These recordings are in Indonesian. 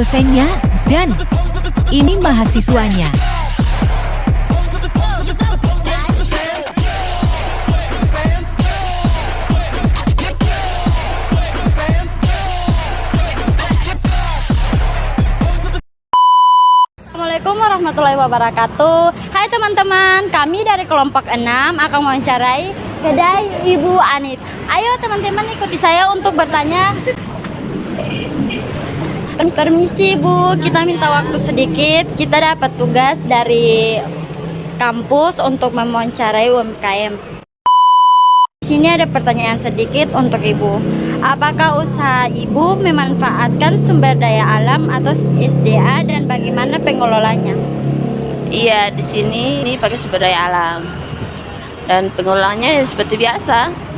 dosennya, dan ini mahasiswanya. Assalamualaikum warahmatullahi wabarakatuh. Hai teman-teman, kami dari kelompok 6 akan mewawancarai kedai Ibu Anit. Ayo teman-teman ikuti saya untuk bertanya. Permisi Bu, kita minta waktu sedikit. Kita dapat tugas dari kampus untuk mewawancarai UMKM. Di sini ada pertanyaan sedikit untuk Ibu. Apakah usaha Ibu memanfaatkan sumber daya alam atau SDA dan bagaimana pengelolanya? Iya, di sini ini pakai sumber daya alam dan pengelolaannya ya seperti biasa.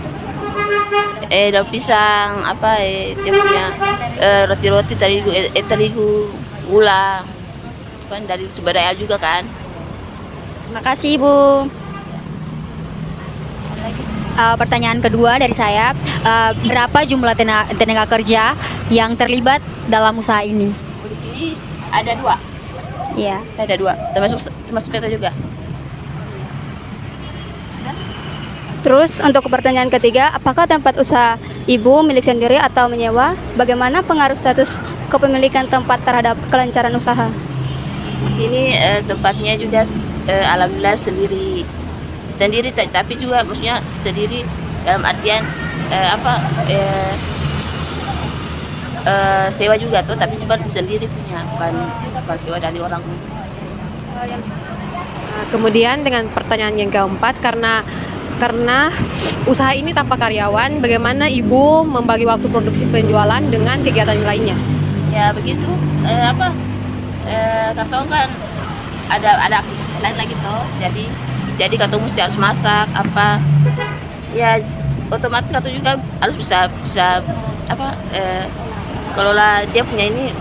Daun pisang dia punya roti-roti terigu gula kan dari sumber daya juga kan. Makasih Ibu. Pertanyaan kedua dari saya, berapa jumlah tenaga kerja yang terlibat dalam usaha ini? Di sini ada 2. Iya. Ada 2, termasuk kita juga. Terus untuk pertanyaan ketiga, apakah tempat usaha Ibu milik sendiri atau menyewa? Bagaimana pengaruh status kepemilikan tempat terhadap kelancaran usaha? Di sini tempatnya juga alhamdulillah sendiri tapi juga maksudnya sendiri dalam artian sewa juga tuh, tapi cuma sendiri punya, bukan sewa dari orang. Kemudian dengan pertanyaan yang keempat, karena usaha ini tanpa karyawan, bagaimana Ibu membagi waktu produksi penjualan dengan kegiatan lainnya? Ya begitu, katong kan ada aktivitas lain lagi toh, jadi katong mesti harus masak ya otomatis katong juga harus bisa kelola dia punya ini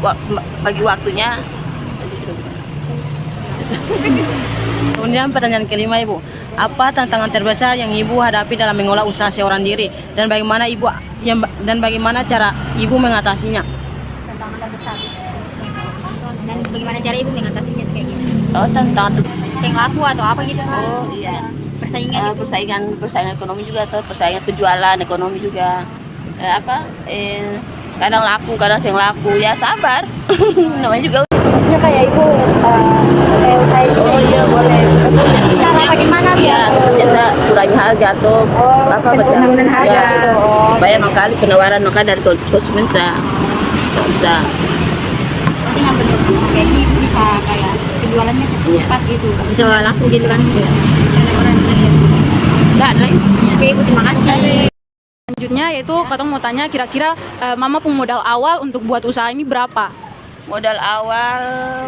bagi waktunya. Kemudian pertanyaan kelima Ibu, apa tantangan terbesar yang Ibu hadapi dalam mengolah usaha seorang diri dan bagaimana cara Ibu mengatasinya? Tantangan terbesar. Dan bagaimana cara Ibu mengatasinya kayak gitu? Oh, tantangan Yang laku atau apa gitu? Oh iya, Persaingan gitu. persaingan ekonomi juga atau persaingan penjualan ekonomi juga. Kadang laku, kadang yang laku, ya sabar. Namanya juga Maksudnya kayak Ibu kayak usaha ini. oh iya boleh. Cara bagaimana Ya biasa kurangi harga atau penurunan harga. ya, supaya makali penawaran maka dari konsumen bisa Berarti yang benar kayak ini bisa kayak penjualannya cepat gitu. Bisa laku gitu kan? nggak ada lagi. Oke Ibu, terima kasih. Selanjutnya yaitu katong mau tanya, kira-kira Mama punya modal awal untuk buat usaha ini berapa? Modal awal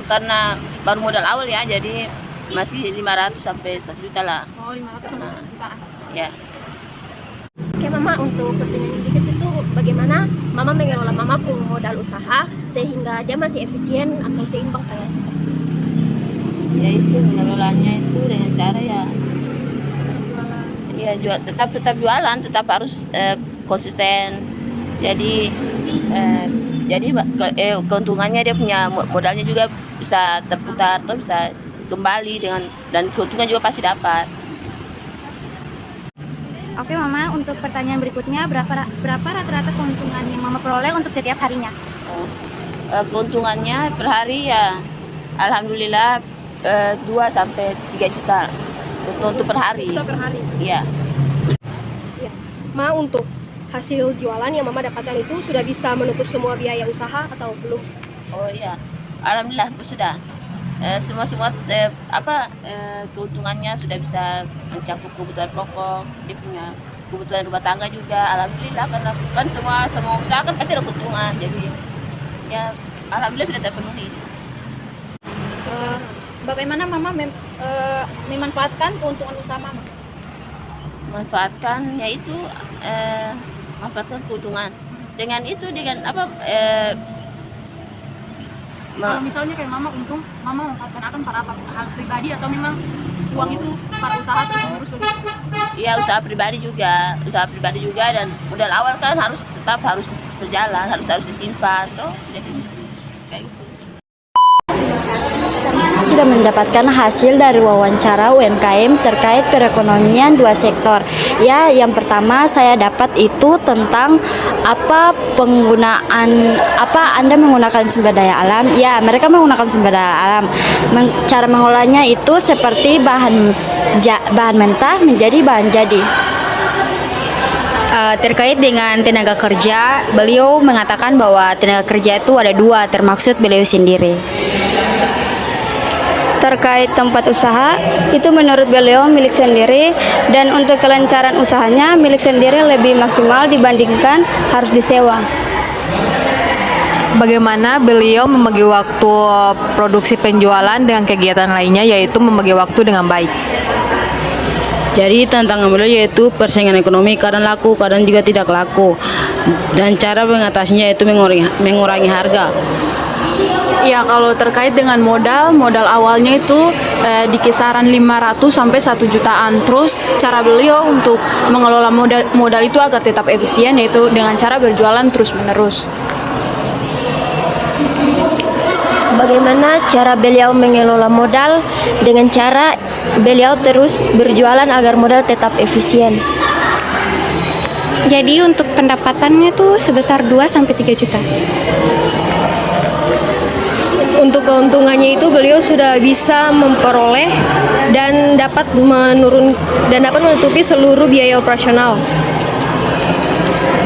karena baru modal awal ya, jadi masih 500 sampai 1 juta lah. Oh, 500 sampai 1 jutaan. Ya. Oke Mama, untuk pertanyaan yang berikut itu bagaimana Mama mengelola Mama punya modal usaha sehingga dia masih efisien atau seimbang kayak Ya itu pengelolanya itu dengan cara tetap jualan, tetap harus konsisten. Jadi keuntungannya dia punya modalnya juga bisa terputar atau bisa kembali dan keuntungan juga pasti dapat. Oke Mama, untuk pertanyaan berikutnya, berapa rata-rata keuntungan yang Mama peroleh untuk setiap harinya? Keuntungannya per hari ya alhamdulillah 2 sampai 3 juta untuk per hari. per hari. Iya. Ma, untuk hasil jualan yang Mama dapatkan itu sudah bisa menutup semua biaya usaha atau belum? Oh iya, alhamdulillah sudah. Semua keuntungannya sudah bisa mencakup kebutuhan pokok, dia punya kebutuhan rumah tangga juga. Alhamdulillah, karena kan semua usaha kan pasti ada keuntungan, jadi ya alhamdulillah sudah terpenuhi. Bagaimana Mama memanfaatkan keuntungan usaha Mama? Manfaatkan yaitu manfaatkan keuntungan dengan Kalau misalnya kayak Mama untung, Mama memanfaatkan akan para hal pribadi atau memang uang itu para usaha terus menerus begitu? Iya, usaha pribadi juga dan modal awal kan harus berjalan, harus disimpan tuh, jadi mesti kayak gitu. sudah mendapatkan hasil dari wawancara UMKM terkait perekonomian dua sektor. Ya, yang pertama saya dapat itu tentang Anda menggunakan sumber daya alam. Ya, mereka menggunakan sumber daya alam. Cara mengolahnya itu seperti bahan mentah menjadi bahan jadi. Terkait dengan tenaga kerja, beliau mengatakan bahwa tenaga kerja itu ada dua, termaksud beliau sendiri. Terkait tempat usaha, itu menurut beliau milik sendiri, dan untuk kelancaran usahanya milik sendiri lebih maksimal dibandingkan harus disewa. Bagaimana beliau membagi waktu produksi penjualan dengan kegiatan lainnya, yaitu membagi waktu dengan baik. Jadi tantangan beliau yaitu persaingan ekonomi, kadang laku, kadang juga tidak laku. Dan cara mengatasinya yaitu mengurangi harga. Ya, kalau terkait dengan modal awalnya itu di kisaran 500 sampai 1 jutaan. Terus cara beliau untuk mengelola modal itu agar tetap efisien yaitu dengan cara berjualan terus-menerus. Bagaimana cara beliau mengelola modal? Dengan cara beliau terus berjualan agar modal tetap efisien. Jadi untuk pendapatannya tuh sebesar 2 sampai 3 juta. Untuk keuntungannya itu beliau sudah bisa memperoleh dan dapat menutupi seluruh biaya operasional.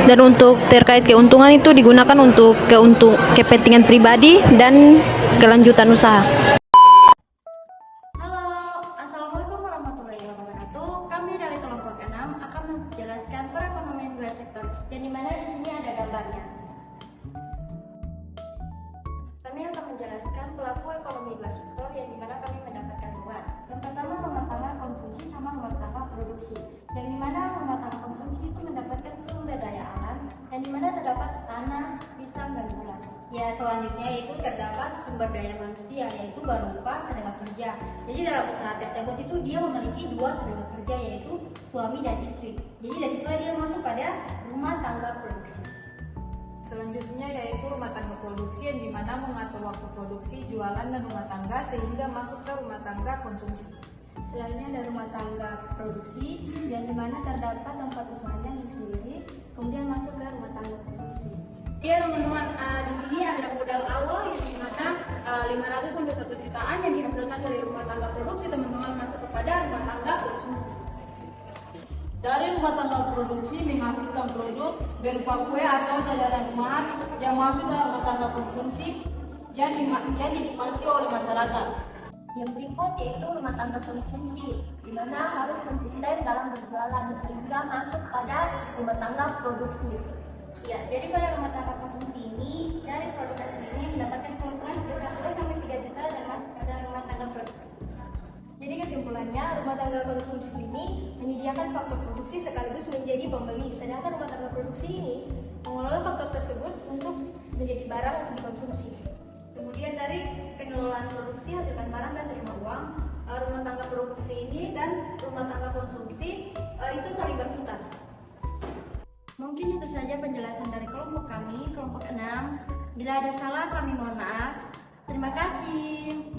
Dan untuk terkait keuntungan itu digunakan untuk kepentingan pribadi dan kelanjutan usaha. Halo, Assalamualaikum warahmatullahi wabarakatuh. Kami dari kelompok 6 akan menjelaskan perekonomian dua sektor, yang dimana di sini ada gambarnya. Kami akan menjelaskan pelaku ekonomi dua sektor, yang dimana kami mendapatkan dua. Yang pertama rumah tangga konsumsi sama rumah tangga produksi, yang dimana rumah tangga konsumsi itu mendapatkan sumber daya alam, yang dimana terdapat tanah, pisang, dan gula. Ya, selanjutnya itu terdapat sumber daya manusia, yaitu berupa tenaga kerja. Jadi dalam usaha tersebut itu dia memiliki dua tenaga kerja, yaitu suami dan istri. Jadi dari situ dia masuk pada rumah tangga produksi. Selanjutnya yaitu rumah tangga produksi, yang dimana mengatur waktu produksi, jualan, dan rumah tangga sehingga masuk ke rumah tangga konsumsi. Selanjutnya ada rumah tangga produksi, yang dimana terdapat tempat usahanya sendiri, kemudian masuk ke rumah tangga konsumsi. Ya teman-teman, di sini ada modal awal yang dimana 500 sampai 1 jutaan yang dihasilkan dari rumah tangga produksi, teman-teman, masuk kepada rumah tangga konsumsi. Dari rumah tangga produksi menghasilkan produk berupa kue atau jajanan rumahan yang masuk dalam rumah tangga konsumsi yang dinikmati oleh masyarakat. Yang berikut yaitu rumah tangga konsumsi, di mana harus konsisten dalam berjualan sehingga masuk pada rumah tangga produksi. Ya, jadi pada rumah tangga konsumsi ini dari produk aslinya mendapatkan keuntungan sebesar 2 sampai 3 juta dan masuk pada rumah tangga produksi. Jadi kesimpulannya, rumah tangga konsumsi ini menyediakan faktor produksi sekaligus menjadi pembeli, sedangkan rumah tangga produksi ini mengelola faktor tersebut untuk menjadi barang untuk dikonsumsi. Kemudian dari pengelolaan produksi, hasilkan barang dan terima uang, rumah tangga produksi ini dan rumah tangga konsumsi itu saling berputar. Mungkin itu saja penjelasan dari kelompok kami, kelompok 6. Bila ada salah kami mohon maaf. Terima kasih.